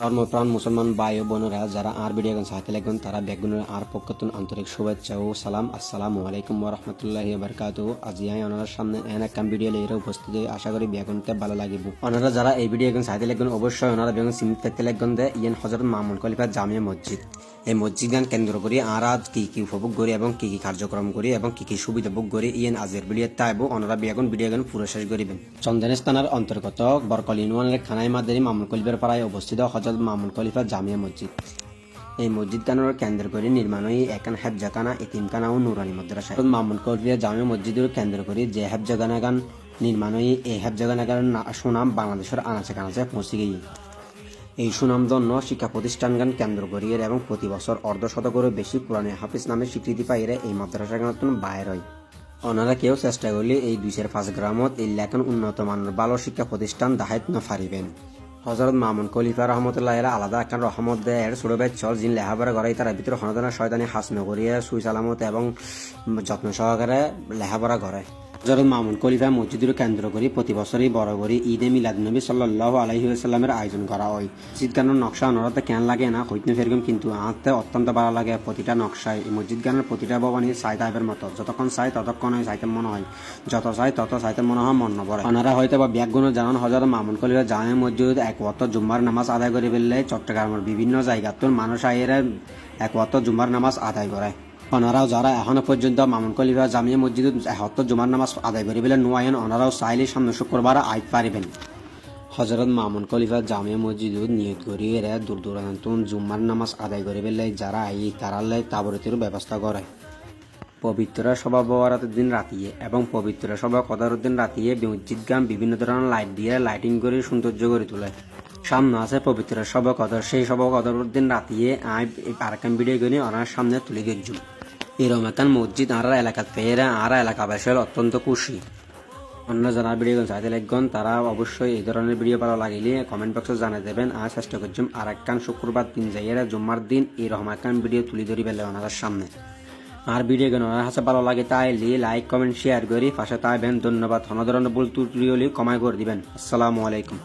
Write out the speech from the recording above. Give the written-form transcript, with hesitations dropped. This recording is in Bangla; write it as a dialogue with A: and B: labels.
A: ধর্মপ্রাণ মুসলমান ভাই ও বোনেরা যারা আর ভিডিও সাথে লাগবেন তারা বেগুনের আর পক্ষতুন আন্তরিক শুভেচ্ছা ও সালাম আসসালামু আলাইকুম ওয়া রাহমাতুল্লাহি ওয়া বারাকাতুহু। আজি আই ওনার সামনে একটা ভিডিও লইরে উপস্থিত আশা করি বেগুনতে ভালো লাগিব। ওনারা যারা এই ভিডিও সাথে লাগবেন অবশ্যই ওনারা বেগুন সিমিত পেতে লাগবেন দে ইয়েন হযরত মামুন খলিফা জামিয়া মসজিদ। এই মসজিদ গান কেন্দ্র করি আর আজ কি উপভোগ করি এবং কি কার্যক্রম করি এবং কি সুবিধা ভোগ করি ইয়েন আজের ভিডিও তাইব ওনারা বেগুন ভিডিও গান পুরো শেষ করিবেন। চন্দনেশ থানার অন্তর্গত বরকল ইউনিয়নের খানাই মাদারি মামুন খলিফার পাড়ায় অবস্থিত হযরত মামুন খলিফা জামিয়া মসজিদ। এই মসজিদ খানের কেন্দ্র করে নির্মাণ হয় একান হেফজাখানা ইতিমখানা ও নুরানি মাদ্রাসা। মামুন খলিফা জামিয়া মসজিদের কেন্দ্র করে যে হেফজাখানা গান নির্মাণ হয় এই হেফজাখানা গান সুনাম বাংলাদেশের আনাচে কানাচে পৌঁছে গিয়ে এই সুনামধন্য শিক্ষা প্রতিষ্ঠানগান কেন্দ্র করিয়ে এবং প্রতি বছর অর্ধশতকেরও বেশি কোরআনে হাফিজ নামে স্বীকৃতি পাইরে এই মাদ্রাসা গান বাইর হয়। ওনারা কেউ চেষ্টা করলে এই 205 গ্রামত এই লেখন উন্নত মানের ভালো শিক্ষা প্রতিষ্ঠান দাহাইত না পারিবেন। হযরত মামুন খলিফা রহমতুল্লাহ আলাদা একখান রহমত দেয় ছোট চল জিন লেহাবারে গড়াই তার ভিতরে হনদানা শয়তানি হাস নগরিয়া সুই সালামত এবং যত্ন সহকারে লেহাবারা গড়ায়। হযরত মামুন খলিফা মসজিদের কেন্দ্র করে প্রতি বছরই বড় করে ঈদে মিলাদ নবী সাল্লাল্লাহু আলাইহি ওয়াসাল্লামের আয়োজন করা হয়। মসজিদ গানের নকশা অনরতে কেন লাগে না হইতে ফেরকম কিন্তু আঁতে অত্যন্ত ভালো লাগে প্রতিটা নকশায়। এই মসজিদ গানের প্রতিটা ভবনই চাই টাইপের মতো, যতক্ষণ চাই ততক্ষণ চাইতে মনে হয়, যত চাই তত চাইতে মনে হয় মন নবরে। ওনারা হয়তো বা ব্যাগগুলো জানান হযরত মামুন খলিফা জামে মসজিদ এক ওয়াক্ত জুম্মার নামাজ আদায় করে ফেললে চট্টগ্রামের বিভিন্ন জায়গার মানুষ আইয়েরা এক ওয়াক্ত জুম্মার নামাজ আদায় করে। ওনারাও যারা এখনো পর্যন্ত মামুন খলিফা জামিয়া মসজিদ এহত জুমার নামাজ আদায় করে ফেলে নোয়াইন ওনারাও চাইলে সামনে শুক্রবার আইত পারিবেন। হযরত মামুন খলিফা জামিয়া মসজিদ নিয়ত করি এরা দূর দূরান্ত জুম্মার নামাজ আদায় করে ফেলে যারা আই তারালে তাবরতের ব্যবস্থা করে। পবিত্র সভা বরাতের দিন রাতিয়ে এবং পবিত্র সভা কদারের দিন রাতিয়ে মসজিদ গান বিভিন্ন ধরনের লাইট দিয়ে লাইটিং করে সৌন্দর্য করে তোলে। সামনে আছে পবিত্র সভা কদর, সেই সভা কদরের দিন রাতিয়ে আই আরেকান ভিডিও করে ওনার সামনে তুলে গেছুম। এরকম একটা মসজিদ আর এলাকাত পেয়ে আর এলাকাবাসীর অত্যন্ত খুশি। অন্য যারা ভিডিও চাইতে লাগবেন তারা অবশ্যই এই ধরনের ভিডিও ভালো লাগিলে কমেন্ট বক্সে জানিয়ে দেবেন। আর চেষ্টা করছুম আর একখান শুক্রবার দিন যাইয়েরা জুম্মার দিন এরকম একখান ভিডিও তুলে ধরি পেলে ওনার সামনে। আর ভিডিও গান ওনার কাছে ভালো লাগে তাইলে লাইক কমেন্ট শেয়ার করি পাশে তাইবেন। ধন্যবাদ। অন্য ধরনের ভুল ত্রুটি হলে কমাই করে দিবেন। আসসালামু আলাইকুম।